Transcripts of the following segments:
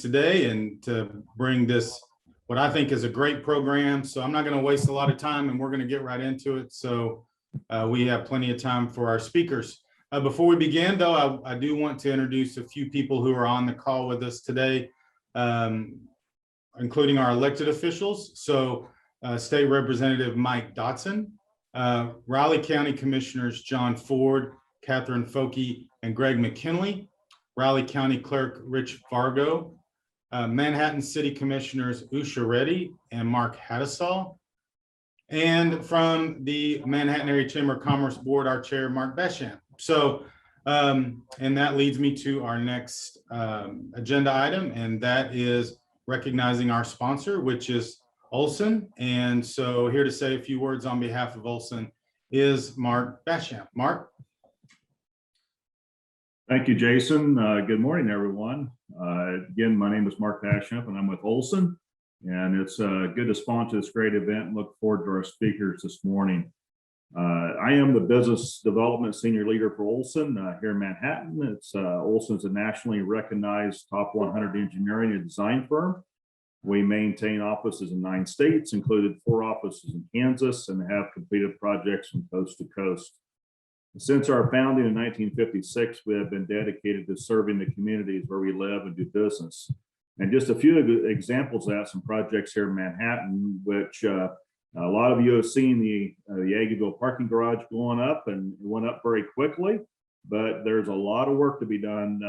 today and to bring this, what I think is a great program. So I'm not going to waste a lot of time and we're going to get right into it. So we have plenty of time for our speakers. Before we begin, though, I do want to introduce a few people who are on the call with us today, including our elected officials. So State Representative Mike Dotson, Raleigh County Commissioners John Ford, Catherine Foke, and Greg McKinley, Raleigh County Clerk Rich Vargo, Manhattan City Commissioners Usha Reddy and Mark Hattasol, and from the Manhattan Area Chamber of Commerce Board, our chair, Mark Basham. So, and that leads me to our next agenda item, and that is recognizing our sponsor, which is Olson. And so here to say a few words on behalf of Olson is Mark Basham. Mark. Thank you, Jason. Good morning, everyone. Again, my name is Mark Basham, and I'm with Olson. And it's good to sponsor this great event and look forward to our speakers this morning. I am the Business Development Senior Leader for Olson here in Manhattan. Olson's a nationally recognized top 100 engineering and design firm. We maintain offices in 9 states, included 4 offices in Kansas, and have completed projects from coast to coast. Since our founding in 1956, we have been dedicated to serving the communities where we live and do business. And just a few examples of that, some projects here in Manhattan, which a lot of you have seen the Aggieville parking garage going up, and it went up very quickly, but there's a lot of work to be done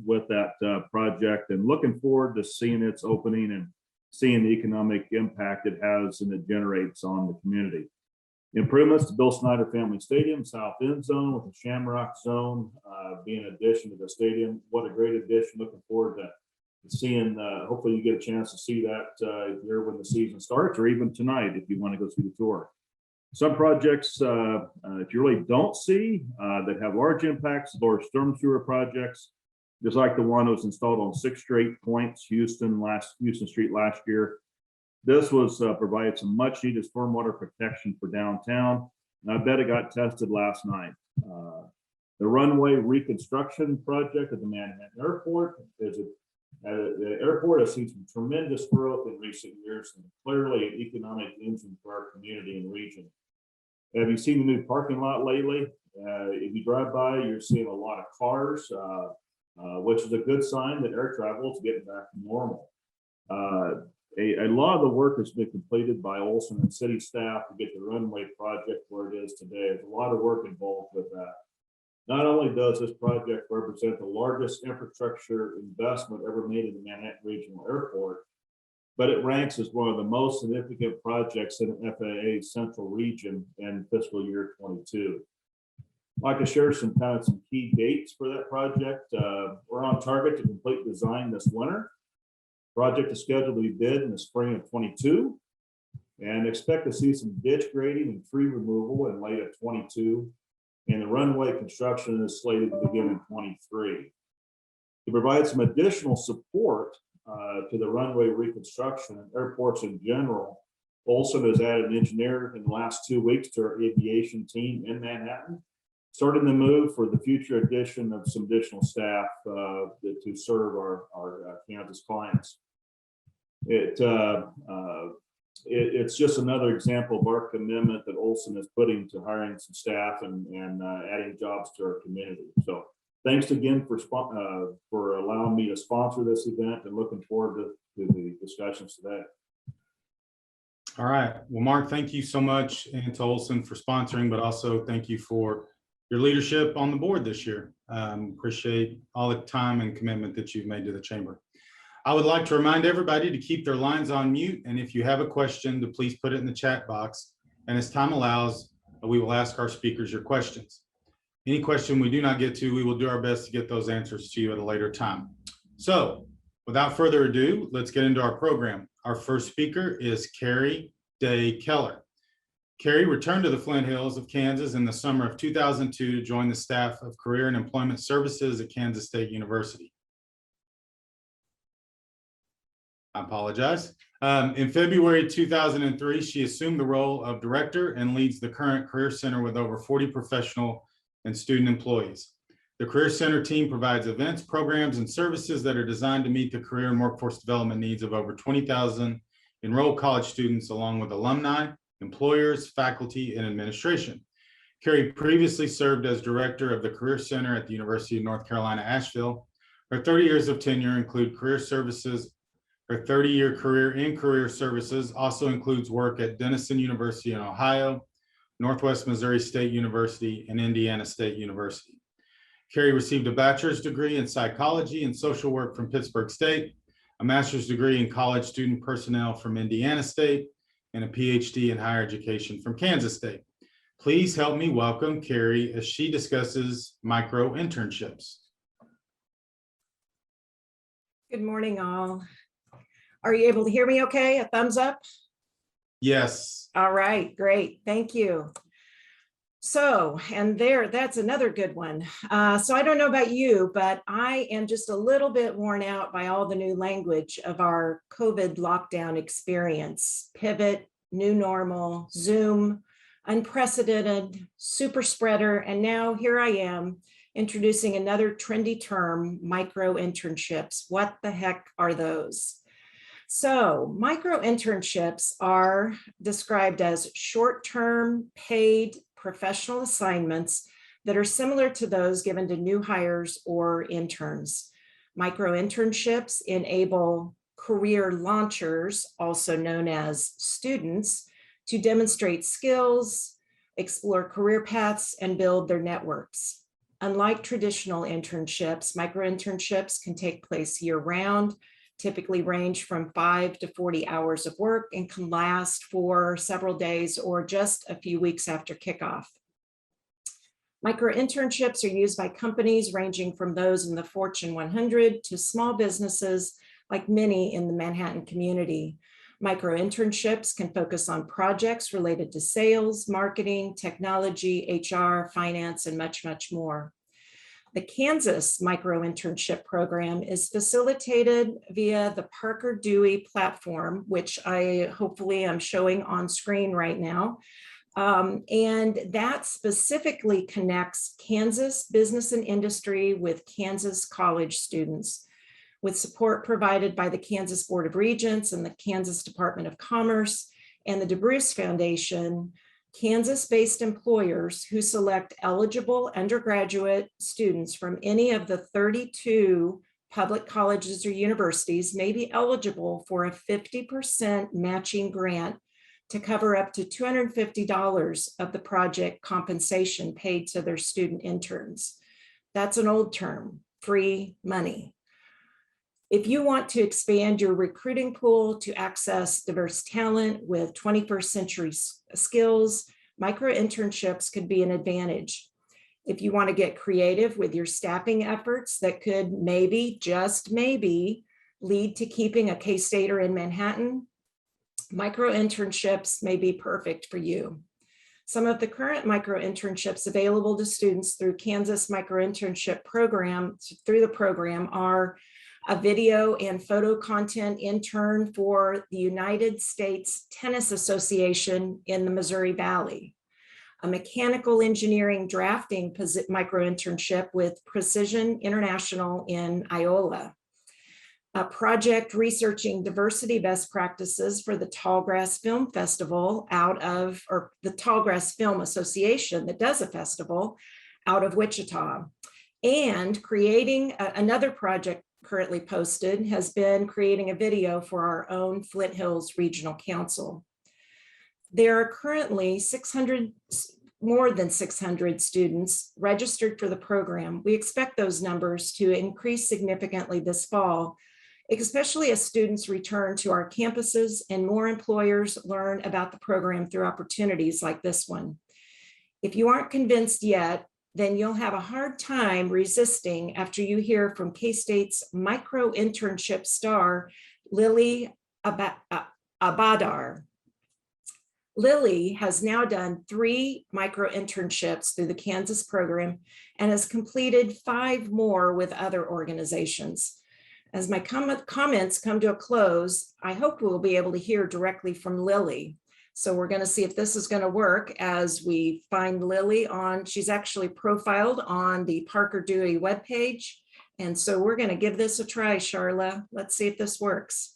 with that project, and looking forward to seeing its opening and seeing the economic impact it has and it generates on the community. Improvements to Bill Snyder Family Stadium, South End Zone with the Shamrock Zone being an addition to the stadium. What a great addition. Looking forward to seeing, hopefully you get a chance to see that here when the season starts, or even tonight if you want to go see the tour. Some projects, if you really don't see, that have large impacts, lower storm sewer projects, just like the one that was installed on 6 straight points, Houston Street last year. This was provided some much needed stormwater protection for downtown. And I bet it got tested last night. The runway reconstruction project at the Manhattan Airport the airport has seen some tremendous growth in recent years and clearly an economic engine for our community and region. Have you seen the new parking lot lately? If you drive by, you're seeing a lot of cars, which is a good sign that air travel is getting back to normal. A lot of the work has been completed by Olson and city staff to get the runway project where it is today. There's a lot of work involved with that. Not only does this project represent the largest infrastructure investment ever made in the Manhattan Regional Airport, but it ranks as one of the most significant projects in the FAA's central region in fiscal year 22. I'd like to share some key dates for that project. We're on target to complete design this winter. Project is scheduled to be bid in the spring of 22, and expect to see some ditch grading and tree removal in late of 22. And the runway construction is slated to begin in 23. To provide some additional support to the runway reconstruction and airports in general, Olson has added an engineer in the last 2 weeks to our aviation team in Manhattan, starting the move for the future addition of some additional staff to serve our campus clients. It's just another example of our commitment that Olson is putting to hiring some staff and adding jobs to our community. So thanks again for allowing me to sponsor this event, and looking forward to the discussions today. All right. Well, Mark, thank you so much, and to Olson for sponsoring, but also thank you for your leadership on the board this year. Appreciate all the time and commitment that you've made to the chamber. I would like to remind everybody to keep their lines on mute, and if you have a question, to please put it in the chat box, and as time allows, we will ask our speakers your questions. Any question we do not get to, we will do our best to get those answers to you at a later time. So without further ado, let's get into our program. Our first speaker is Carrie Day Keller. Kerri returned to the Flint Hills of Kansas in the summer of 2002 to join the staff of Career and Employment Services at Kansas State University. I apologize. In February 2003, she assumed the role of director and leads the current Career Center with over 40 professional and student employees. The Career Center team provides events, programs, and services that are designed to meet the career and workforce development needs of over 20,000 enrolled college students, along with alumni, employers, faculty, and administration. Kerri previously served as director of the Career Center at the University of North Carolina, Asheville. Her 30 years of tenure include career services. Her 30-year career in career services also includes work at Denison University in Ohio, Northwest Missouri State University, and Indiana State University. Kerri received a bachelor's degree in psychology and social work from Pittsburgh State, a master's degree in college student personnel from Indiana State, and a PhD in higher education from Kansas State. Please help me welcome Kerri as she discusses micro-internships. Good morning, all. Are you able to hear me okay? A thumbs up? Yes. All right, great. Thank you. So, and that's another good one. So I don't know about you, but I am just a little bit worn out by all the new language of our COVID lockdown experience. Pivot, new normal, Zoom, unprecedented, super spreader, and now here I am introducing another trendy term, micro-internships. What the heck are those? So micro-internships are described as short-term paid professional assignments that are similar to those given to new hires or interns. Micro-internships enable career launchers, also known as students, to demonstrate skills, explore career paths, and build their networks. Unlike traditional internships, micro-internships can take place year-round, typically range from 5 to 40 hours of work, and can last for several days or just a few weeks after kickoff. Micro-internships are used by companies ranging from those in the Fortune 100 to small businesses like many in the Manhattan community. Micro-internships can focus on projects related to sales, marketing, technology, HR, finance, and much, much more. The Kansas Micro-Internship Program is facilitated via the Parker Dewey platform, which I hopefully am showing on screen right now. And that specifically connects Kansas business and industry with Kansas college students, with support provided by the Kansas Board of Regents and the Kansas Department of Commerce and the DeBruce Foundation. Kansas-based employers who select eligible undergraduate students from any of the 32 public colleges or universities may be eligible for a 50% matching grant to cover up to $250 of the project compensation paid to their student interns. That's an old term, free money. If you want to expand your recruiting pool to access diverse talent with 21st century skills, micro-internships could be an advantage. If you want to get creative with your staffing efforts that could maybe, just maybe, lead to keeping a K-Stater in Manhattan, micro-internships may be perfect for you. Some of the current micro-internships available to students through Kansas Micro-Internship Program, through the program, are a video and photo content intern for the United States Tennis Association in the Missouri Valley, a mechanical engineering drafting micro-internship with Precision International in Iola, a project researching diversity best practices for the Tallgrass Film Festival or the Tallgrass Film Association that does a festival out of Wichita, and creating another project currently posted has been creating a video for our own Flint Hills Regional Council. There are currently more than 600 students registered for the program. We expect those numbers to increase significantly this fall, especially as students return to our campuses and more employers learn about the program through opportunities like this one. If you aren't convinced yet, then you'll have a hard time resisting after you hear from K-State's micro-internship star, Lily Abadar. Lily has now done 3 micro-internships through the Kansas program and has completed 5 more with other organizations. As my comments come to a close, I hope we'll be able to hear directly from Lily. So we're going to see if this is going to work as we find Lily on, she's actually profiled on the Parker Dewey webpage. And so we're going to give this a try, Charla. Let's see if this works.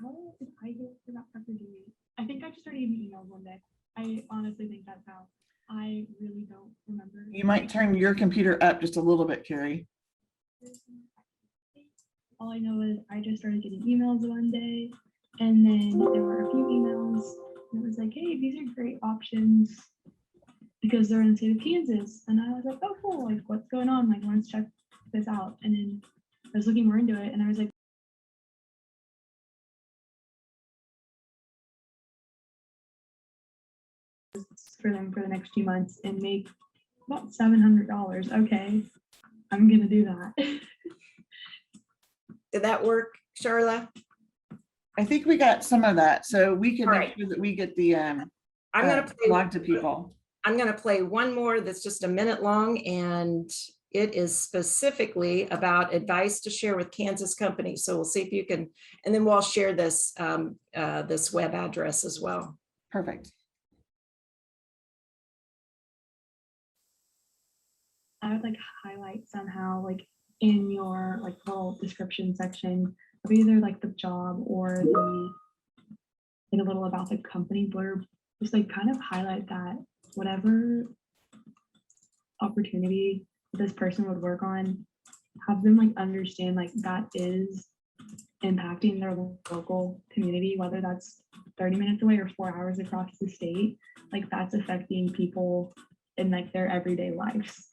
How did I get to that Parker Dewey? I think I just started getting emails one day. I honestly think that's how. I really don't remember. You might turn your computer up just a little bit, Kerri. All I know is I just started getting emails one day, and then there were a few emails, and it was like, hey, these are great options because they're in the state of Kansas. And I was like, oh, cool, like what's going on? Like, let's check this out. And then I was looking more into it, and I was like, for them for the next few months and make about $700. Okay, I'm gonna do that. Did that work, Charla? I think we got some of that, so we can All make right. sure that we get the I'm going to log to people. I'm going to play one more that's just a minute long, and it is specifically about advice to share with Kansas companies. So we'll see if you can, and then we'll share this this web address as well. Perfect. I would like highlight somehow like in your like little description section of either like the job or the like a little about the company blurb, just like kind of highlight that whatever opportunity this person would work on, have them like understand like that is impacting their local community, whether that's 30 minutes away or 4 hours across the state, like that's affecting people in like their everyday lives.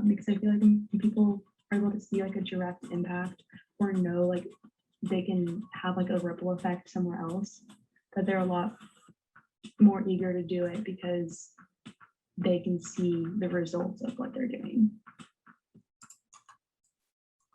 Because I feel like when people are able to see like a direct impact or know like they can have like a ripple effect somewhere else, that they're a lot more eager to do it because they can see the results of what they're doing.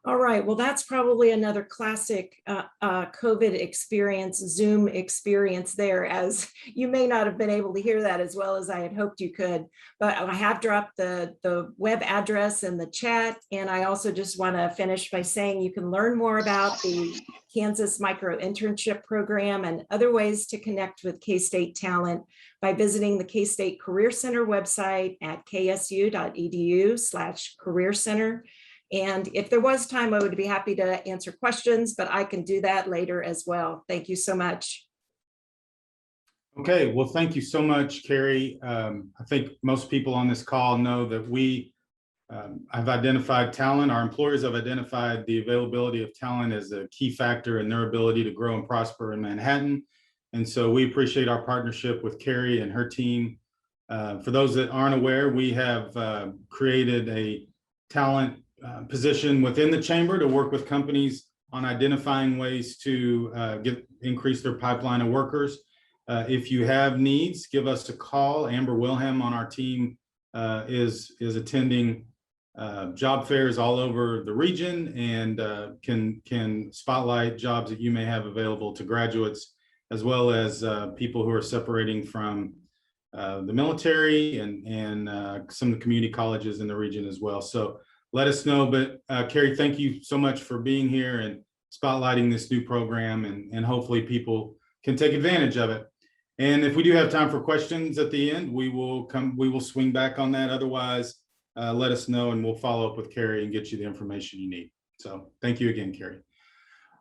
All right, well, that's probably another classic COVID experience, Zoom experience there, as you may not have been able to hear that as well as I had hoped you could, but I have dropped the web address in the chat. And I also just want to finish by saying you can learn more about the Kansas Micro-Internship program and other ways to connect with K-State talent by visiting the K-State Career Center website at ksu.edu/career center. And if there was time, I would be happy to answer questions, but I can do that later as well. Thank you so much. Okay, well, thank you so much, Kerri. I think most people on this call know that we have identified talent. Our employers have identified the availability of talent as a key factor in their ability to grow and prosper in Manhattan. And so we appreciate our partnership with Kerri and her team. For those that aren't aware, we have created a talent position within the chamber to work with companies on identifying ways to increase their pipeline of workers. If you have needs, give us a call. Amber Wilhelm on our team is attending job fairs all over the region and can spotlight jobs that you may have available to graduates, as well as people who are separating from the military and some of the community colleges in the region as well. So let us know. But Kerri, thank you so much for being here and spotlighting this new program, and hopefully people can take advantage of it. And if we do have time for questions at the end, we will swing back on that. Otherwise, let us know and we'll follow up with Kerri and get you the information you need. So thank you again, Kerri.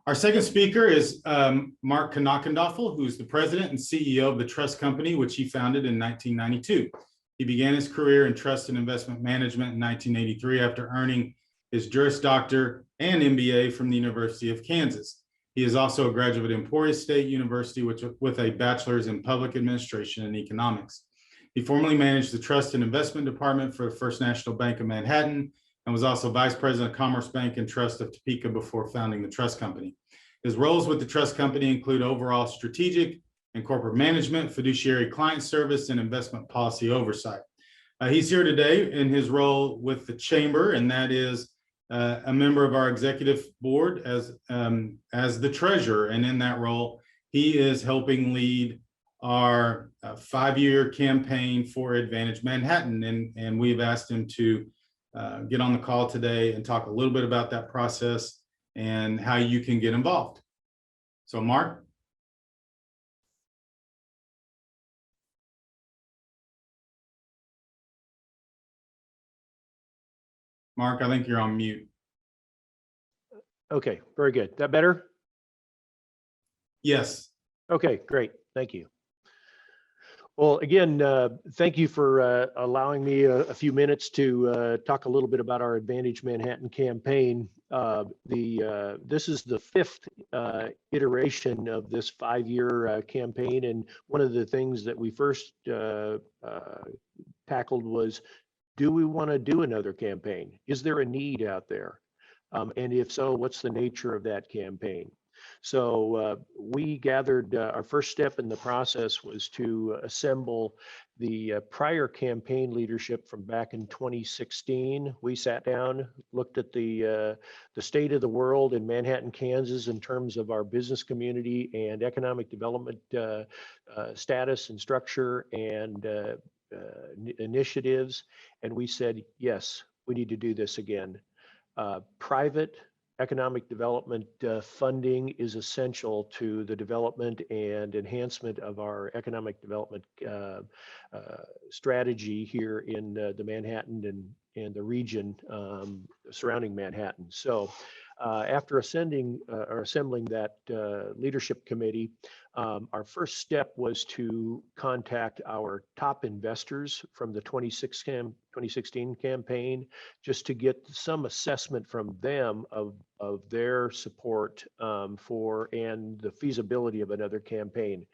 Our second speaker is Mark Knackendoffel, who is the president and CEO of the Trust Company, which he founded in 1992. He began his career in trust and investment management in 1983 after earning his Juris Doctor and MBA from the University of Kansas. He is also a graduate of Emporia State University with a bachelor's in public administration and economics. He formerly managed the trust and investment department for First National Bank of Manhattan and was also vice president of Commerce Bank and Trust of Topeka before founding the Trust Company. His roles with the Trust Company include overall strategic and corporate management, fiduciary client service, and investment policy oversight. He's here today in his role with the Chamber, and that is a member of our executive board as the treasurer. And in that role, he is helping lead our 5-year campaign for Advantage Manhattan. And we've asked him to get on the call today and talk a little bit about that process and how you can get involved. So Mark? Mark, I think you're on mute. Okay, very good. That better? Yes. Okay, great. Thank you. Well, again, thank you for allowing me a few minutes to talk a little bit about our Advantage Manhattan campaign. This is the fifth iteration of this 5-year campaign, and one of the things that we first tackled was, do we want to do another campaign? Is there a need out there? And if so, what's the nature of that campaign? So we gathered, our first step in the process was to assemble the prior campaign leadership from back in 2016. We sat down, looked at the state of the world in Manhattan, Kansas, in terms of our business community and economic development status and structure and initiatives. And we said, yes, we need to do this again. Private economic development funding is essential to the development and enhancement of our economic development strategy here in the Manhattan and the region surrounding Manhattan. So after assembling that leadership committee, our first step was to contact our top investors from the 2016 campaign, just to get some assessment from them of their support for and the feasibility of another campaign.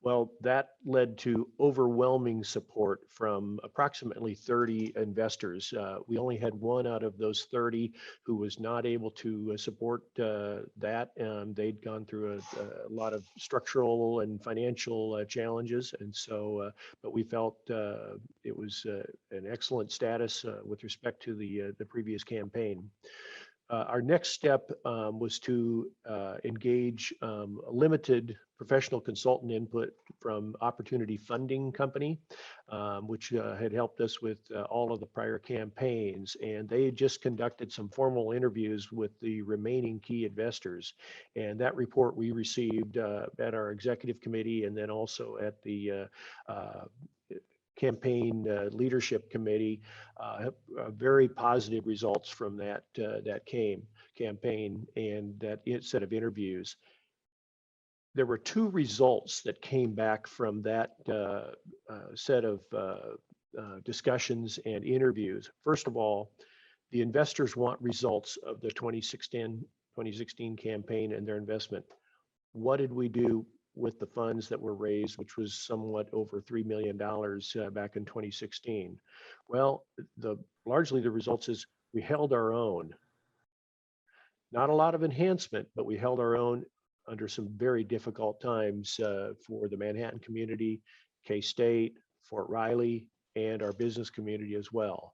Well, that led to overwhelming support from approximately 30 investors. We only had one out of those 30 who was not able to support that. They'd gone through a lot of structural and financial challenges. And so, but we felt it was an excellent status with respect to the previous campaign. Our next step was to engage limited professional consultant input from Opportunity Funding Company, which had helped us with all of the prior campaigns. And they had just conducted some formal interviews with the remaining key investors. And that report we received at our executive committee and then also at the campaign leadership committee, very positive results from that campaign and that set of interviews. There were two results that came back from that set of discussions and interviews. First of all, the investors want results of the 2016 campaign and their investment. What did we do with the funds that were raised, which was somewhat over $3 million back in 2016? Well, largely the results is we held our own. Not a lot of enhancement, but we held our own under some very difficult times for the Manhattan community, K-State, Fort Riley, and our business community as well.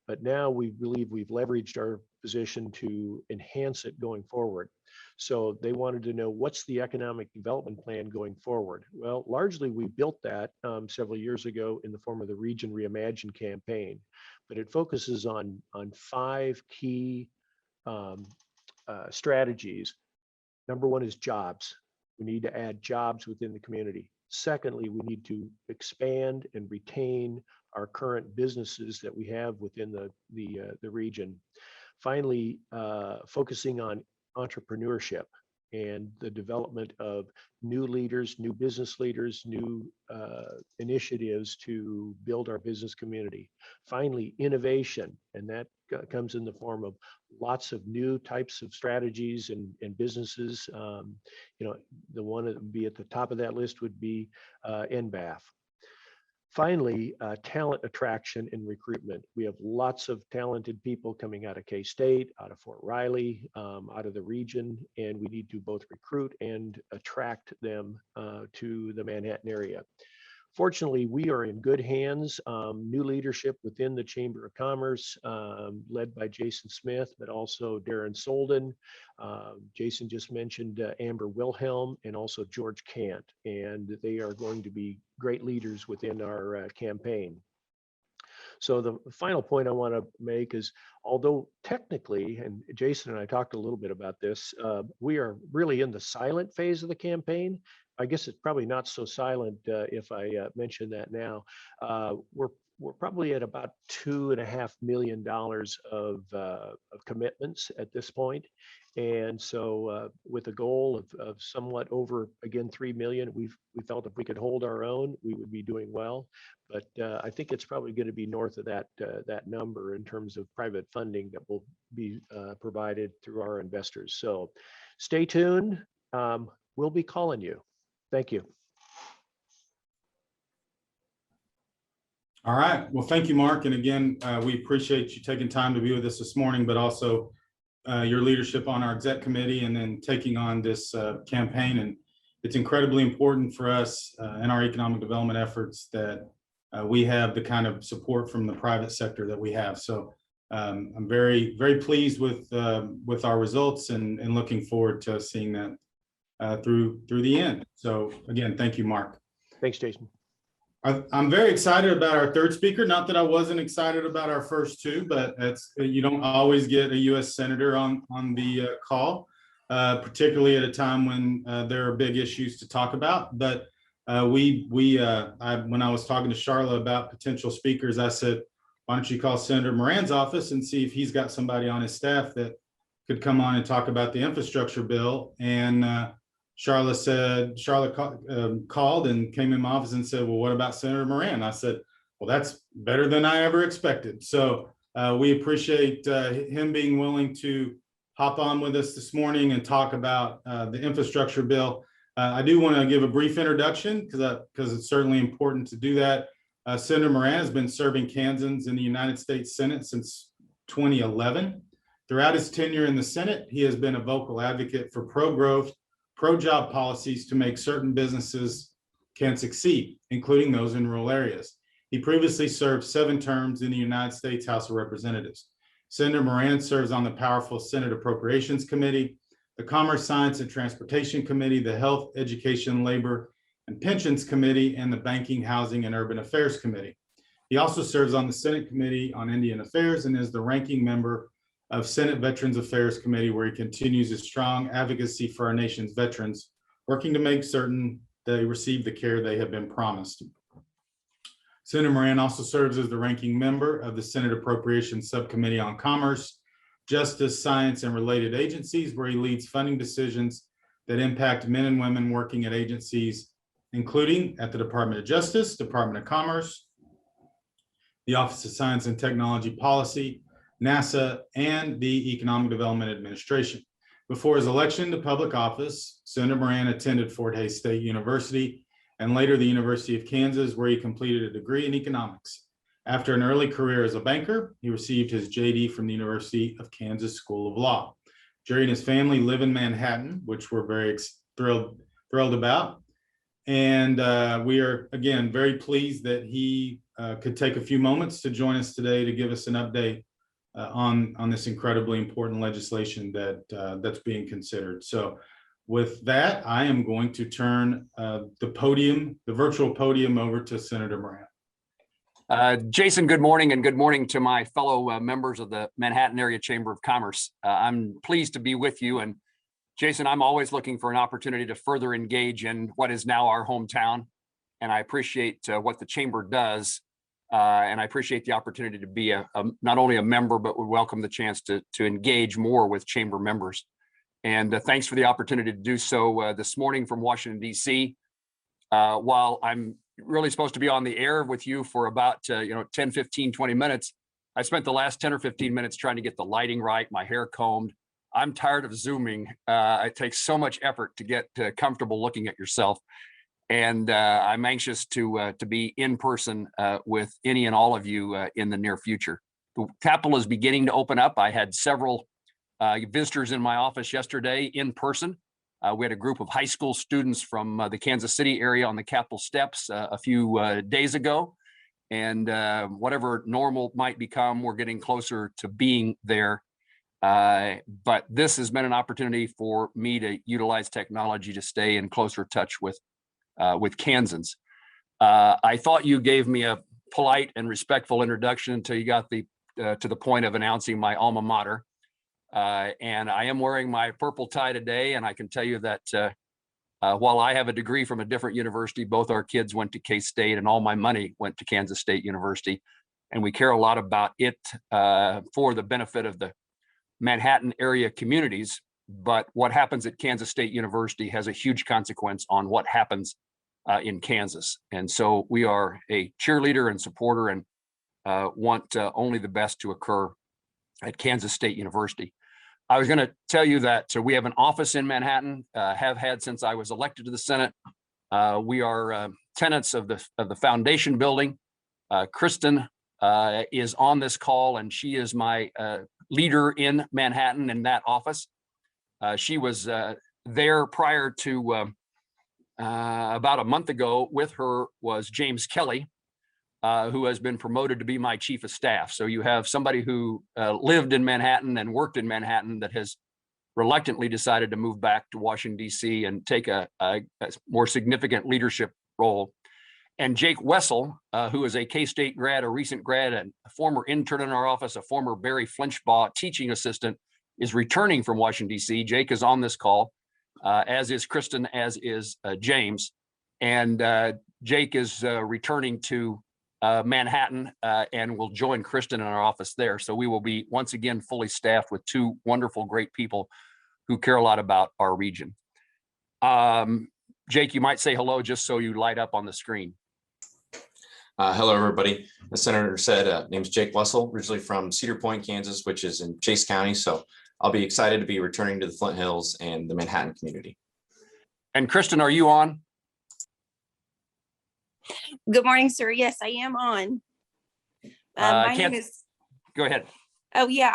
But now we believe we've leveraged our position to enhance it going forward. So they wanted to know, what's the economic development plan going forward? Well, largely we built that several years ago in the form of the Region Reimagined campaign, but it focuses on 5 key strategies. Number one is jobs. We need to add jobs within the community. Secondly, we need to expand and retain our current businesses that we have within the region. Finally, focusing on entrepreneurship and the development of new leaders, new business leaders, new initiatives to build our business community. Finally, innovation, and that comes in the form of lots of new types of strategies and businesses. The one that would be at the top of that list would be NBAF. Finally, talent attraction and recruitment. We have lots of talented people coming out of K-State, out of Fort Riley, out of the region, and we need to both recruit and attract them to the Manhattan area. Fortunately, we are in good hands. New leadership within the Chamber of Commerce, led by Jason Smith, but also Darren Solden. Jason just mentioned Amber Wilhelm and also George Kant, and they are going to be great leaders within our campaign. So the final point I want to make is, although technically, and Jason and I talked a little bit about this, we are really in the silent phase of the campaign. I guess it's probably not so silent if I mention that now. We're probably at about $2.5 million of commitments at this point. And so with a goal of somewhat over, again, 3 million, we felt if we could hold our own, we would be doing well. But I think it's probably going to be north of that number in terms of private funding that will be provided through our investors. So stay tuned. We'll be calling you. Thank you. All right. Well, thank you, Mark. And again, we appreciate you taking time to be with us this morning, but also your leadership on our exec committee and then taking on this campaign. And it's incredibly important for us in our economic development efforts that we have the kind of support from the private sector that we have. So I'm very, very pleased with our results and looking forward to seeing that through the end. So again, thank you, Mark. Thanks, Jason. I'm very excited about our third speaker. Not that I wasn't excited about our first two, but you don't always get a U.S. Senator on the call, particularly at a time when there are big issues to talk about. But when I was talking to Charlotte about potential speakers, I said, why don't you call Senator Moran's office and see if he's got somebody on his staff that could come on and talk about the infrastructure bill. And Charlotte called and came in my office and said, well, what about Senator Moran? I said, well, that's better than I ever expected. So we appreciate him being willing to hop on with us this morning and talk about the infrastructure bill. I do want to give a brief introduction because it's certainly important to do that. Senator Moran has been serving Kansans in the United States Senate since 2011. Throughout his tenure in the Senate, he has been a vocal advocate for pro-growth, pro-job policies to make certain businesses can succeed, including those in rural areas. He previously served 7 terms in the United States House of Representatives. Senator Moran serves on the powerful Senate Appropriations Committee, the Commerce, Science, and Transportation Committee, the Health, Education, Labor, and Pensions Committee, and the Banking, Housing, and Urban Affairs Committee. He also serves on the Senate Committee on Indian Affairs and is the ranking member of Senate Veterans Affairs Committee, where he continues his strong advocacy for our nation's veterans, working to make certain they receive the care they have been promised. Senator Moran also serves as the ranking member of the Senate Appropriations Subcommittee on Commerce, Justice, Science, and Related Agencies, where he leads funding decisions that impact men and women working at agencies, including at the Department of Justice, Department of Commerce, the Office of Science and Technology Policy, NASA, and the Economic Development Administration. Before his election to public office, Senator Moran attended Fort Hays State University and later the University of Kansas, where he completed a degree in economics. After an early career as a banker, he received his JD from the University of Kansas School of Law. Jerry and his family live in Manhattan, which we're very thrilled about. And we are, again, very pleased that he could take a few moments to join us today to give us an update on this incredibly important legislation that's being considered. So with that, I am going to turn the virtual podium over to Senator Moran. Jason, good morning, and good morning to my fellow members of the Manhattan Area Chamber of Commerce. I'm pleased to be with you. And Jason, I'm always looking for an opportunity to further engage in what is now our hometown. And I appreciate what the chamber does. And I appreciate the opportunity to be not only a member, but would welcome the chance to engage more with chamber members. And thanks for the opportunity to do so this morning from Washington, D.C. While I'm really supposed to be on the air with you for about 10, 15, 20 minutes, I spent the last 10 or 15 minutes trying to get the lighting right, my hair combed. I'm tired of Zooming. It takes so much effort to get comfortable looking at yourself. And I'm anxious to be in person with any and all of you in the near future. The Capitol is beginning to open up. I had several visitors in my office yesterday in person. We had a group of high school students from the Kansas City area on the Capitol steps a few days ago. And whatever normal might become, we're getting closer to being there. But this has been an opportunity for me to utilize technology to stay in closer touch with Kansans. I thought you gave me a polite and respectful introduction until you got to the point of announcing my alma mater. And I am wearing my purple tie today, and I can tell you that while I have a degree from a different university, both our kids went to K-State, and all my money went to Kansas State University. And we care a lot about it for the benefit of the Manhattan area communities. But what happens at Kansas State University has a huge consequence on what happens in Kansas. And so we are a cheerleader and supporter, and want only the best to occur at Kansas State University. I was going to tell you that we have an office in Manhattan, have had since I was elected to the Senate. We are tenants of the foundation building. Kristen is on this call, and she is my leader in Manhattan in that office. She was there prior to about a month ago. With her was James Kelly, who has been promoted to be my chief of staff. So you have somebody who lived in Manhattan and worked in Manhattan that has reluctantly decided to move back to Washington, D.C. and take a more significant leadership role. And Jake Wessel, who is a K-State grad, a recent grad, and a former intern in our office, a former Barry Flinchbaugh teaching assistant, is returning from Washington, D.C. Jake is on this call, as is Kristen, as is James. And Jake is returning to Manhattan and will join Kristen in our office there. So we will be once again fully staffed with two wonderful, great people who care a lot about our region. Jake, you might say hello just so you light up on the screen. Hello, everybody. The senator said, name's Jake Wessel, originally from Cedar Point, Kansas, which is in Chase County. So I'll be excited to be returning to the Flint Hills and the Manhattan community. And Kristen, are you on? Good morning, sir. Yes, I am on. My name is. Go ahead. Oh yeah,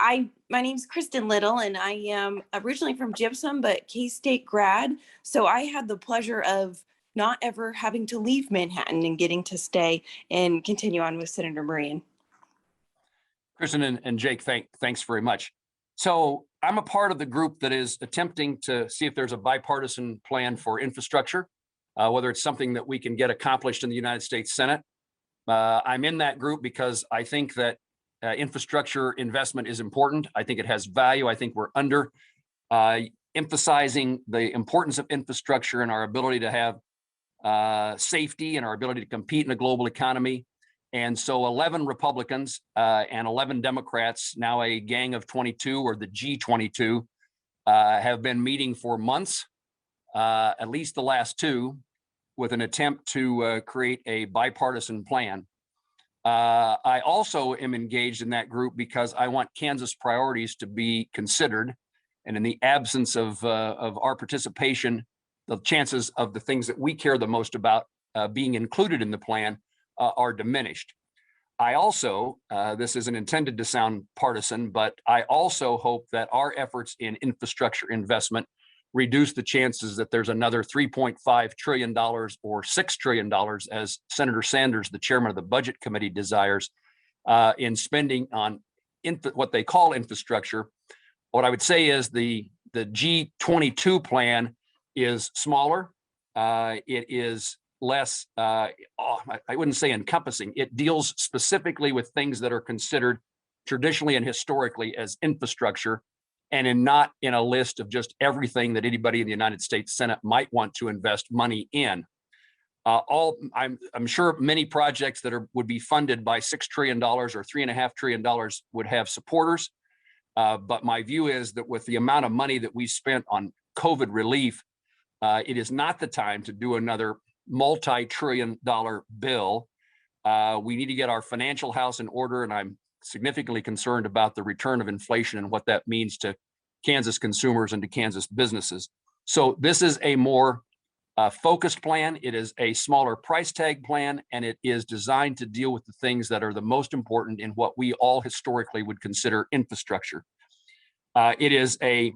my name's Kristen Little, and I am originally from Gypsum, but K-State grad. So I had the pleasure of not ever having to leave Manhattan and getting to stay and continue on with Senator Moran. Kristen and Jake, thanks very much. So I'm a part of the group that is attempting to see if there's a bipartisan plan for infrastructure. Whether it's something that we can get accomplished in the United States Senate. I'm in that group because I think that infrastructure investment is important. I think it has value. I think we're under emphasizing the importance of infrastructure and our ability to have safety and our ability to compete in a global economy. And so 11 Republicans and 11 Democrats, now a gang of 22, or the G22, have been meeting for months, at least the last two, with an attempt to create a bipartisan plan. I also am engaged in that group because I want Kansas priorities to be considered. And in the absence of our participation, the chances of the things that we care the most about being included in the plan are diminished. I also, this isn't intended to sound partisan, but I also hope that our efforts in infrastructure investment reduce the chances that there's another $3.5 trillion or $6 trillion, as Senator Sanders, the chairman of the Budget Committee, desires in spending on what they call infrastructure. What I would say is the G22 plan is smaller. It is less, I wouldn't say encompassing. It deals specifically with things that are considered traditionally and historically as infrastructure, and not in a list of just everything that anybody in the United States Senate might want to invest money in. I'm sure many projects that would be funded by $6 trillion or $3.5 trillion would have supporters. But my view is that with the amount of money that we spent on COVID relief, it is not the time to do another multi-trillion-dollar bill. We need to get our financial house in order, and I'm significantly concerned about the return of inflation and what that means to Kansas consumers and to Kansas businesses. So this is a more focused plan. It is a smaller price tag plan, and it is designed to deal with the things that are the most important in what we all historically would consider infrastructure. It is a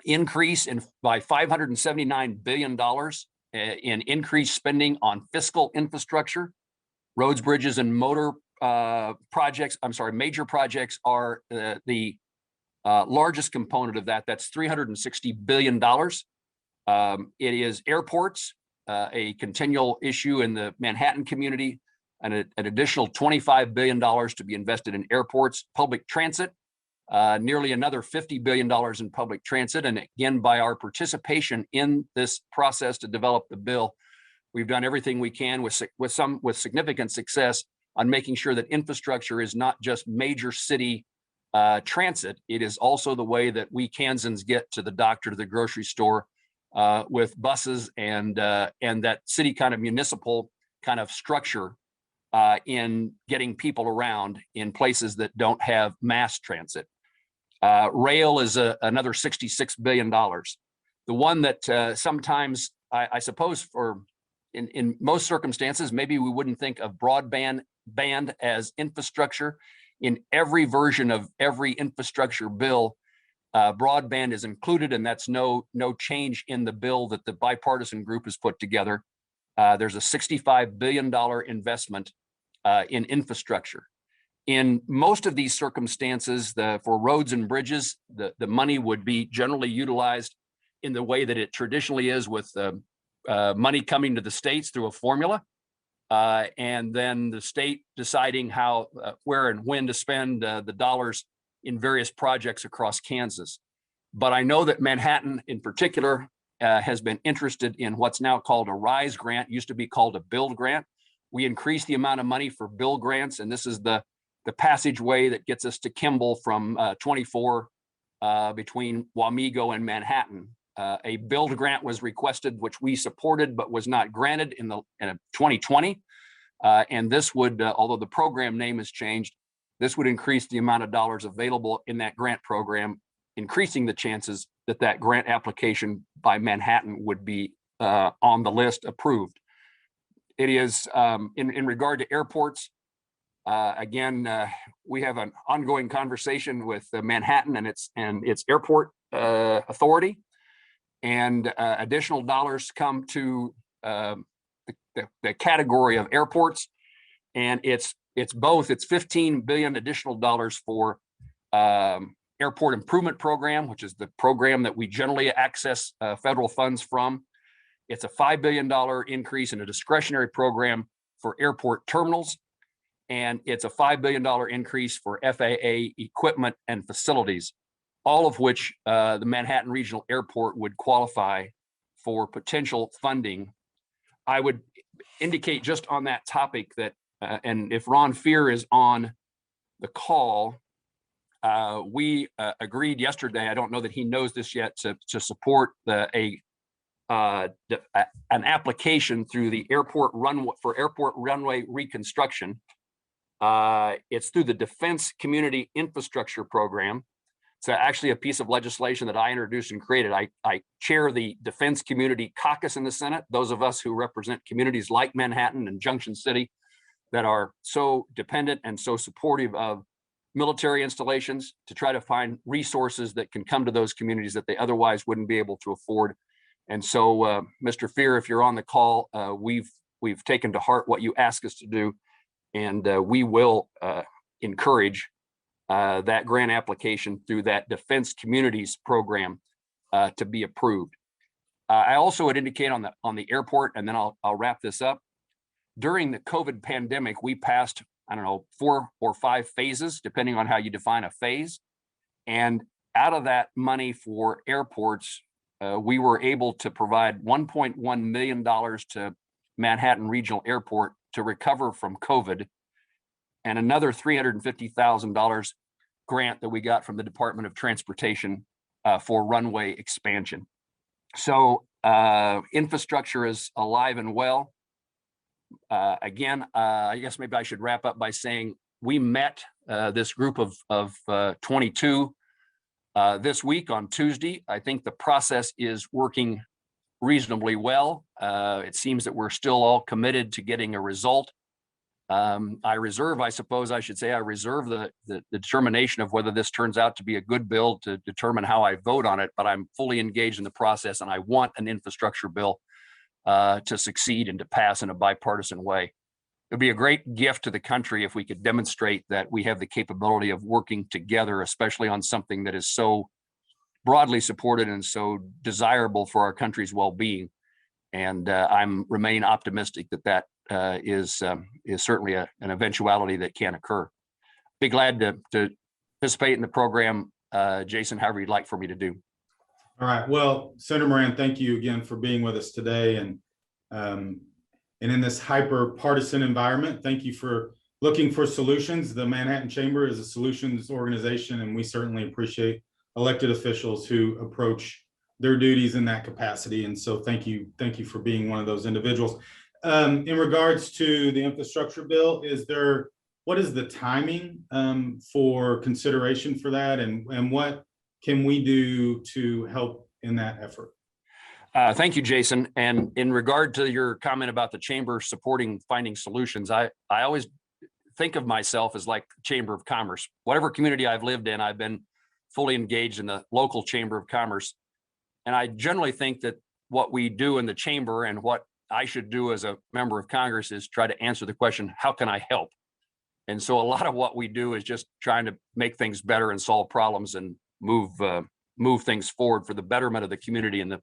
increase by $579 billion in increased spending on fiscal infrastructure. Roads, bridges, and motor major projects are the largest component of that. That's $360 billion. It is airports, a continual issue in the Manhattan community. an additional $25 billion to be invested in airports, public transit, nearly another $50 billion in public transit. And again, by our participation in this process to develop the bill, we've done everything we can with significant success on making sure that infrastructure is not just major city transit. It is also the way that we Kansans get to the doctor, to the grocery store, with buses and that city kind of municipal kind of structure in getting people around in places that don't have mass transit. Rail is another $66 billion. The one that sometimes I suppose in most circumstances, maybe we wouldn't think of broadband as infrastructure. In every version of every infrastructure bill, broadband is included, and that's no change in the bill that the bipartisan group has put together. There's a $65 billion investment in infrastructure. In most of these circumstances, for roads and bridges, the money would be generally utilized in the way that it traditionally is, with money coming to the states through a formula, and then the state deciding how, where and when to spend the dollars in various projects across Kansas. But I know that Manhattan in particular has been interested in what's now called a RISE grant, used to be called a build grant. We increased the amount of money for build grants, and this is the passageway that gets us to Kimball from 24 between Wamego and Manhattan. A build grant was requested, which we supported, but was not granted in 2020. And this would, although the program name has changed, this would increase the amount of dollars available in that grant program, increasing the chances that that grant application by Manhattan would be on the list approved. It is in regard to airports. Again, we have an ongoing conversation with Manhattan and its airport authority, and additional dollars come to the category of airports, and it's both. It's $15 billion additional dollars for airport improvement program, which is the program that we generally access federal funds from. It's a $5 billion increase in a discretionary program for airport terminals, and it's a $5 billion increase for FAA equipment and facilities, all of which the Manhattan Regional Airport would qualify for potential funding. I would indicate just on that topic that, and if Ron Fear is on the call, we agreed yesterday, I don't know that he knows this yet, to support an application through the airport runway for airport runway reconstruction. It's through the Defense Community Infrastructure Program. It's actually a piece of legislation that I introduced and created. I chair the Defense Community Caucus in the Senate, those of us who represent communities like Manhattan and Junction City that are so dependent and so supportive of military installations, to try to find resources that can come to those communities that they otherwise wouldn't be able to afford. And so, Mr. Fear, if you're on the call, we've taken to heart what you ask us to do, and we will encourage that grant application through that Defense Communities Program to be approved. I also would indicate on the airport, and then I'll wrap this up. During the COVID pandemic, we passed, I don't know, 4 or 5 phases, depending on how you define a phase. And out of that money for airports, we were able to provide $1.1 million to Manhattan Regional Airport to recover from COVID, and another $350,000 grant that we got from the Department of Transportation for runway expansion. So infrastructure is alive and well. Again, I guess maybe I should wrap up by saying we met this group of 22 this week on Tuesday. I think the process is working reasonably well. It seems that we're still all committed to getting a result. I reserve the determination of whether this turns out to be a good bill to determine how I vote on it, but I'm fully engaged in the process, and I want an infrastructure bill to succeed and to pass in a bipartisan way. It'd be a great gift to the country if we could demonstrate that we have the capability of working together, especially on something that is so broadly supported and so desirable for our country's well-being. And remain optimistic that is certainly an eventuality that can occur. Be glad to participate in the program, Jason, however you'd like for me to do. All right. Well, Senator Moran, thank you again for being with us today. And in this hyper partisan environment, thank you for looking for solutions. The Manhattan Chamber is a solutions organization, and we certainly appreciate elected officials who approach their duties in that capacity. And so thank you for being one of those individuals. In regards to the infrastructure bill, what is the timing for consideration for that, and what can we do to help in that effort? Thank you, Jason. And in regard to your comment about the chamber supporting finding solutions, I always think of myself as like Chamber of Commerce. Whatever community I've lived in, I've been fully engaged in the local Chamber of Commerce. And I generally think that what we do in the chamber and what I should do as a member of Congress is try to answer the question, how can I help? And so a lot of what we do is just trying to make things better and solve problems and move things forward for the betterment of the community and the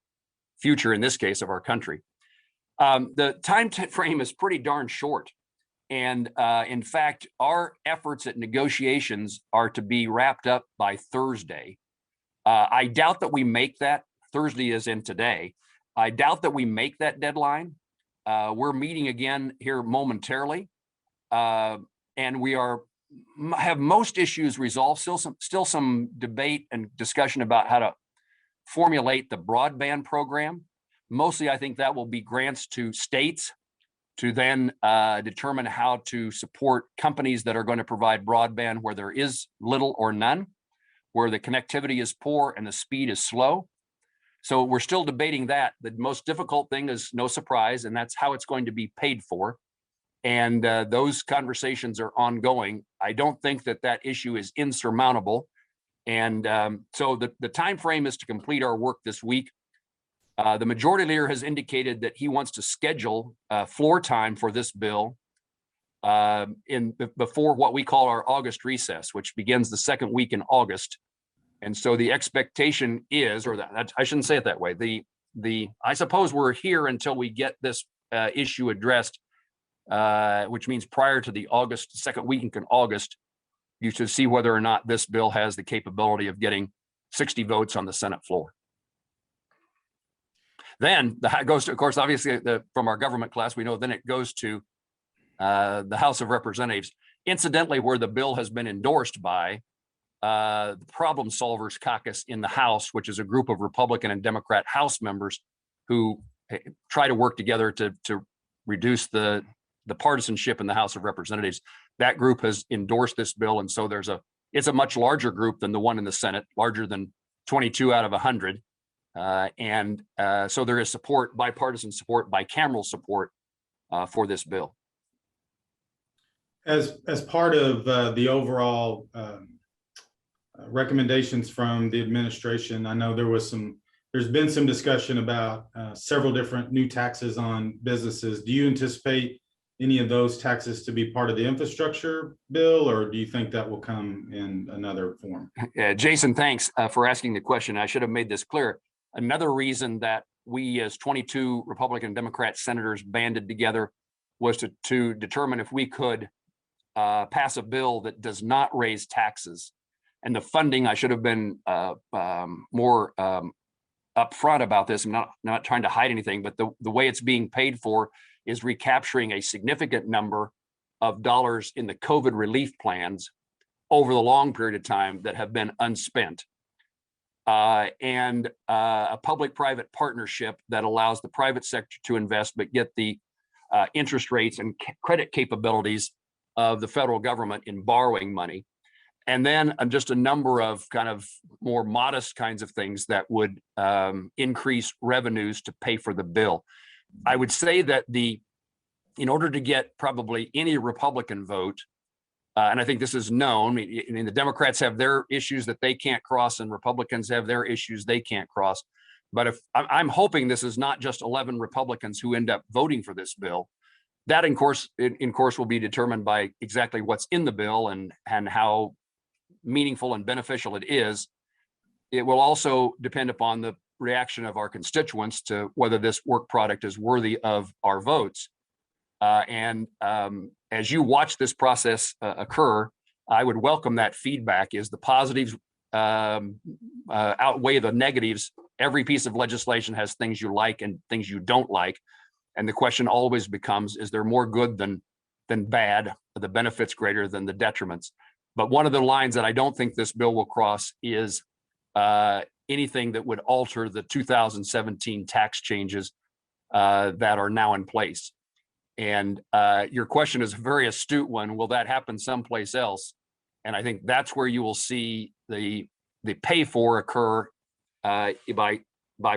future, in this case, of our country. The time frame is pretty darn short. And in fact, our efforts at negotiations are to be wrapped up by Thursday. I doubt that we make that. Thursday is in today. I doubt that we make that deadline. We're meeting again here momentarily. And we have most issues resolved. Still some debate and discussion about how to formulate the broadband program. Mostly, I think that will be grants to states to then determine how to support companies that are going to provide broadband where there is little or none, where the connectivity is poor and the speed is slow. So we're still debating that. The most difficult thing is, no surprise, and that's how it's going to be paid for. And those conversations are ongoing. I don't think that issue is insurmountable. And so the time frame is to complete our work this week. The majority leader has indicated that he wants to schedule floor time for this bill before what we call our August recess, which begins the second week in August. And so the expectation is, or that I shouldn't say it that way. I suppose we're here until we get this issue addressed, which means prior to the second week in August, you should see whether or not this bill has the capability of getting 60 votes on the Senate floor. Then it goes to, of course, obviously from our government class, we know then it goes to the House of Representatives. Incidentally, where the bill has been endorsed by the Problem Solvers Caucus in the House, which is a group of Republican and Democrat House members who try to work together to reduce the partisanship in the House of Representatives. That group has endorsed this bill, and so it's a much larger group than the one in the Senate, larger than 22 out of 100. So there is support, bipartisan support, bicameral support for this bill. As part of the overall recommendations from the administration, I know there's been some discussion about several different new taxes on businesses. Do you anticipate any of those taxes to be part of the infrastructure bill, or do you think that will come in another form? Jason, thanks for asking the question. I should have made this clear. Another reason that we as 22 Republican and Democrat senators banded together was to determine if we could pass a bill that does not raise taxes. And the funding, I should have been more upfront about this. I'm not trying to hide anything, but the way it's being paid for is recapturing a significant number of dollars in the COVID relief plans over the long period of time that have been unspent. And a public-private partnership that allows the private sector to invest, but get the interest rates and credit capabilities of the federal government in borrowing money. And then just a number of kind of more modest kinds of things that would increase revenues to pay for the bill. I would say that in order to get probably any Republican vote, and I think this is known, I mean, the Democrats have their issues that they can't cross and Republicans have their issues they can't cross. But if I'm hoping this is not just 11 Republicans who end up voting for this bill, that in course will be determined by exactly what's in the bill and how meaningful and beneficial it is. It will also depend upon the reaction of our constituents to whether this work product is worthy of our votes. As you watch this process occur, I would welcome that feedback. Is the positives outweigh the negatives? Every piece of legislation has things you like and things you don't like. And the question always becomes, is there more good than bad? Are the benefits greater than the detriments? But one of the lines that I don't think this bill will cross is anything that would alter the 2017 tax changes that are now in place. And your question is a very astute one. Will that happen someplace else? And I think that's where you will see the pay for occur by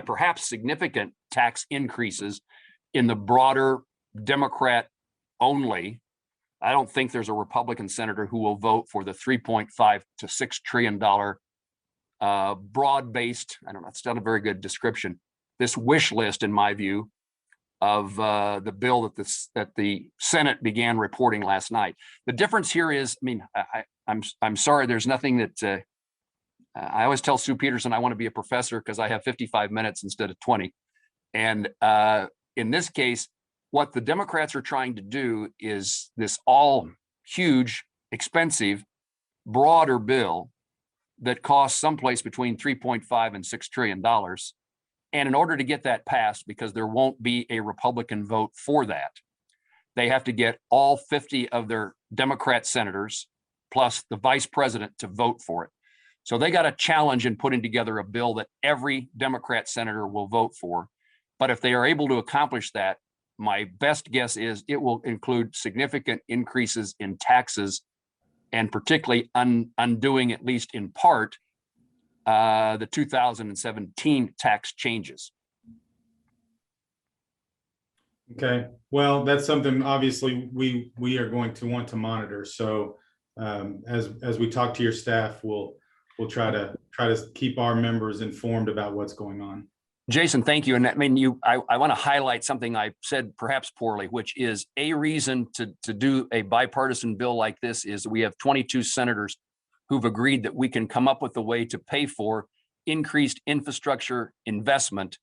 perhaps significant tax increases in the broader Democrat only. I don't think there's a Republican senator who will vote for the $3.5 to $6 trillion broad-based, I don't know, it's not a very good description, this wish list, in my view, of the bill that the Senate began reporting last night. The difference here is, I mean, I'm sorry, there's nothing that I always tell Sue Peterson I want to be a professor because I have 55 minutes instead of 20. And in this case, what the Democrats are trying to do is this all huge, expensive, broader bill that costs someplace between $3.5 and $6 trillion. And in order to get that passed, because there won't be a Republican vote for that, they have to get all 50 of their Democrat senators plus the vice president to vote for it. So they got a challenge in putting together a bill that every Democrat senator will vote for. But if they are able to accomplish that, my best guess is it will include significant increases in taxes, and particularly undoing, at least in part, the 2017 tax changes. Okay, well, that's something obviously we are going to want to monitor. So as we talk to your staff, we'll try to keep our members informed about what's going on. Jason, thank you. And I mean, I want to highlight something I said perhaps poorly, which is a reason to do a bipartisan bill like this is we have 22 senators who've agreed that we can come up with a way to pay for increased infrastructure investment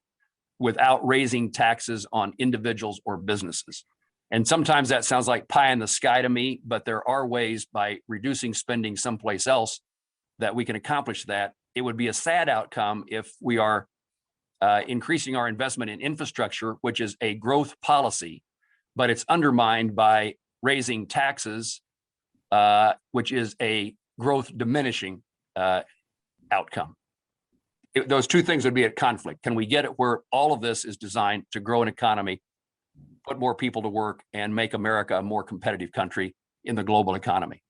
without raising taxes on individuals or businesses. And sometimes that sounds like pie in the sky to me, but there are ways by reducing spending someplace else that we can accomplish that. It would be a sad outcome if we are increasing our investment in infrastructure, which is a growth policy, but it's undermined by raising taxes, which is a growth diminishing outcome. Those two things would be at conflict. Can we get it where all of this is designed to grow an economy, put more people to work, and make America a more competitive country in the global economy?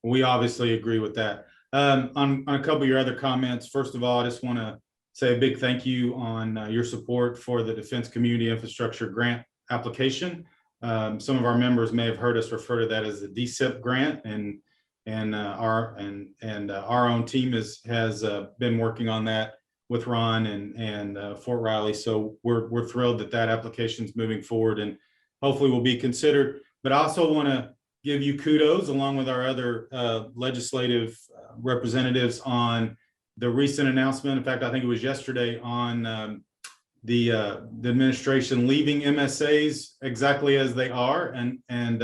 We obviously agree with that. On a couple of your other comments, first of all, I just want to say a big thank you on your support for the Defense Community Infrastructure Grant application. Some of our members may have heard us refer to that as the DCIP grant, and our own team has been working on that with Ron and Fort Riley. So we're thrilled that application is moving forward and hopefully will be considered. But I also want to give you kudos along with our other legislative representatives on the recent announcement. In fact, I think it was yesterday on the administration leaving MSAs exactly as they are. And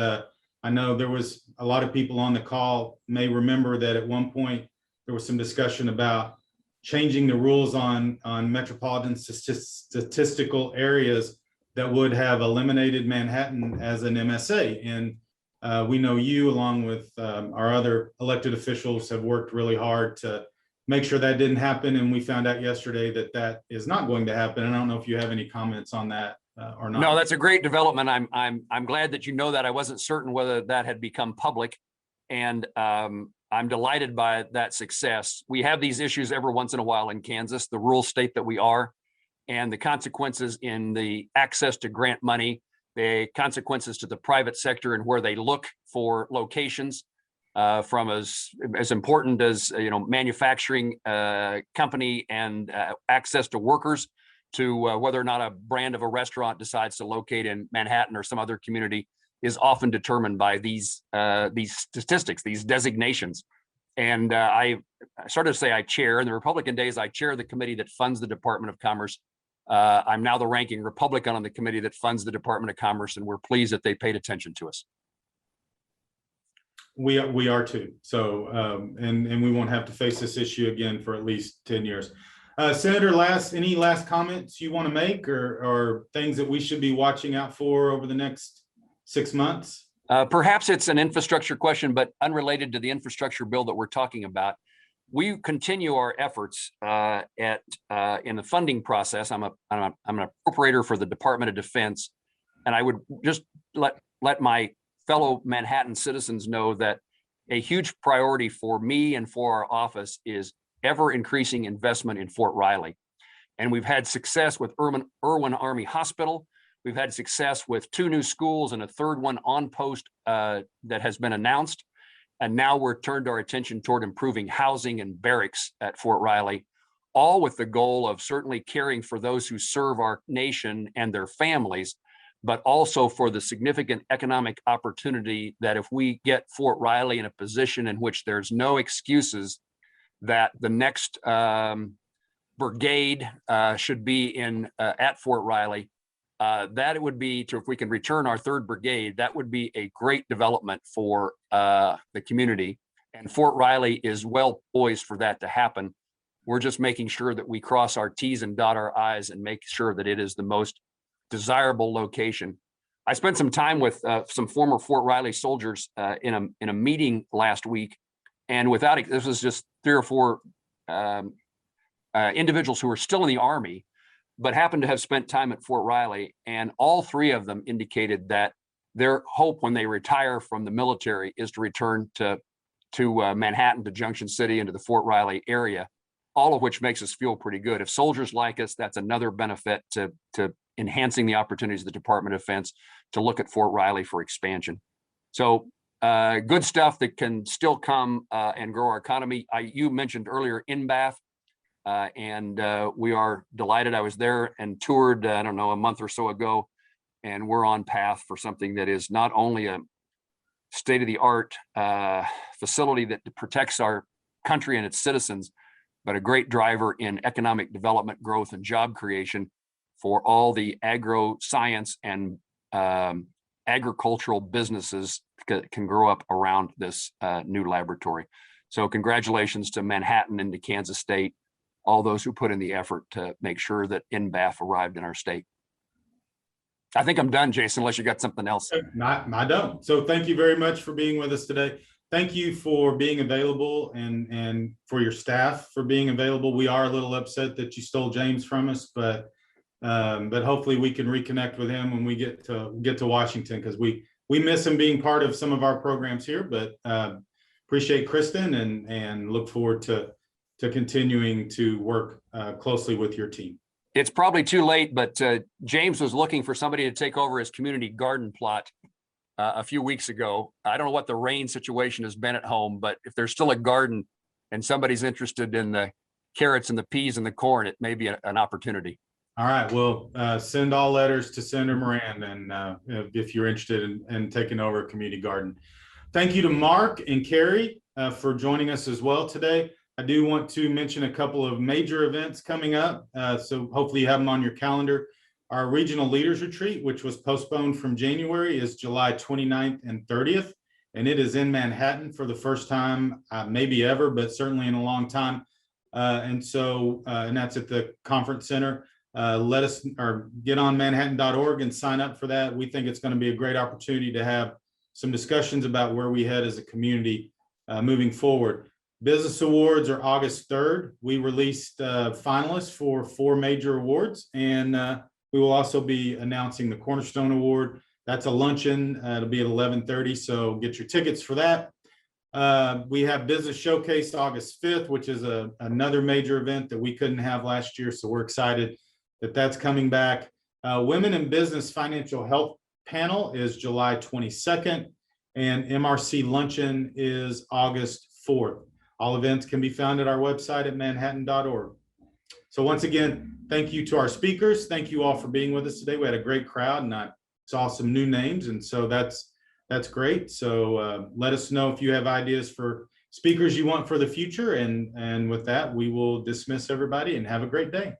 I know there was a lot of people on the call may remember that at one point there was some discussion about changing the rules on metropolitan statistical areas that would have eliminated Manhattan as an MSA. And we know you, along with our other elected officials, have worked really hard to make sure that didn't happen. And we found out yesterday that is not going to happen. And I don't know if you have any comments on that or not. No, that's a great development. I'm glad that you know that. I wasn't certain whether that had become public, and I'm delighted by that success. We have these issues every once in a while in Kansas, the rural state that we are, and the consequences in the access to grant money, the consequences to the private sector and where they look for locations. From as important as manufacturing company and access to workers, to whether or not a brand of a restaurant decides to locate in Manhattan or some other community is often determined by these statistics, these designations. And I sort of say I chair, in the Republican days, I chair the committee that funds the Department of Commerce I'm now the ranking Republican on the committee that funds the Department of Commerce, and we're pleased that they paid attention to us. We are too. So, and we won't have to face this issue again for at least 10 years. Senator, any last comments you want to make, or things that we should be watching out for over the next 6 months? Perhaps it's an infrastructure question, but unrelated to the infrastructure bill that we're talking about. We continue our efforts in the funding process. I'm an appropriator for the Department of Defense, and I would just let my fellow Manhattan citizens know that a huge priority for me and for our office is ever increasing investment in Fort Riley. And we've had success with Irwin Army Hospital. We've had success with 2 new schools and a 3rd one on post that has been announced. And now we're turned our attention toward improving housing and barracks at Fort Riley, all with the goal of certainly caring for those who serve our nation and their families, but also for the significant economic opportunity that if we get Fort Riley in a position in which there's no excuses that the next brigade should be at Fort Riley, that it would be if we can return our 3rd brigade, that would be a great development for the community. And Fort Riley is well poised for that to happen. We're just making sure that we cross our T's and dot our I's and make sure that it is the most desirable location. I spent some time with some former Fort Riley soldiers in a meeting last week, and this was just 3 or 4 individuals who were still in the Army, but happened to have spent time at Fort Riley, and all 3 of them indicated that their hope when they retire from the military is to return to Manhattan, to Junction City, and to the Fort Riley area, all of which makes us feel pretty good. If soldiers like us, that's another benefit to enhancing the opportunities of the Department of Defense to look at Fort Riley for expansion. So good stuff that can still come and grow our economy. You mentioned earlier INBAF, and we are delighted. I was there and toured, I don't know, a month or so ago, and we're on path for something that is not only a state-of-the-art facility that protects our country and its citizens, but a great driver in economic development, growth, and job creation for all the agro science and agricultural businesses that can grow up around this new laboratory. So congratulations to Manhattan and to Kansas State, all those who put in the effort to make sure that INBAF arrived in our state. I think I'm done, Jason, unless you got something else. I don't. So thank you very much for being with us today. Thank you for being available and for your staff for being available. We are a little upset that you stole James from us, but hopefully we can reconnect with him when we get to Washington, because we miss him being part of some of our programs here, but appreciate Kristen and look forward to continuing to work closely with your team. It's probably too late, but James was looking for somebody to take over his community garden plot a few weeks ago. I don't know what the rain situation has been at home, but if there's still a garden and somebody's interested in the carrots and the peas and the corn, it may be an opportunity. All right, well, send all letters to Senator Moran, and if you're interested in taking over a community garden. Thank you to Mark and Kerri for joining us as well today. I do want to mention a couple of major events coming up, so hopefully you have them on your calendar. Our Regional Leaders Retreat, which was postponed from January, is July 29th and 30th, and it is in Manhattan for the first time, maybe ever, but certainly in a long time. And that's at the Conference Center. Let us get on manhattan.org and sign up for that. We think it's going to be a great opportunity to have some discussions about where we head as a community moving forward. Business Awards are August 3rd. We released finalists for 4 major awards, and we will also be announcing the Cornerstone Award. That's a luncheon. It'll be at 11:30, so get your tickets for that. We have Business Showcase August 5th, which is another major event that we couldn't have last year, so we're excited that that's coming back. Women in Business Financial Health Panel is July 22nd, and MRC Luncheon is August 4th. All events can be found at our website at manhattan.org. So once again, thank you to our speakers. Thank you all for being with us today. We had a great crowd, and I saw some new names, and so that's great. So let us know if you have ideas for speakers you want for the future. And with that, we will dismiss everybody and have a great day.